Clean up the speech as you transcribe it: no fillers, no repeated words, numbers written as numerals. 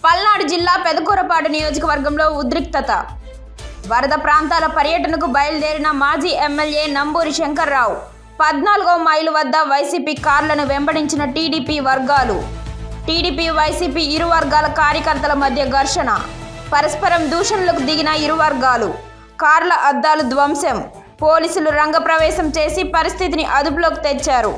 పల్నాడు జిల్లా పెదకూరపాడు నియోజకవర్గంలో ఉద్రిక్తత. వరద ప్రాంతాల పర్యటనకు బయలుదేరిన మాజీ ఎమ్మెల్యే నంబూరి శంకర్రావు 14వ మైలు వద్ద వైసీపీ కార్లను వెంబడించిన టీడీపీ వర్గాలు. టీడీపీ వైసీపీ ఇరు వర్గాల కార్యకర్తల మధ్య ఘర్షణ. పరస్పరం దూషణలకు దిగిన ఇరు వర్గాలు. కార్ల అద్దాలు ధ్వంసం. పోలీసులు రంగప్రవేశం చేసి పరిస్థితిని అదుపులోకి తెచ్చారు.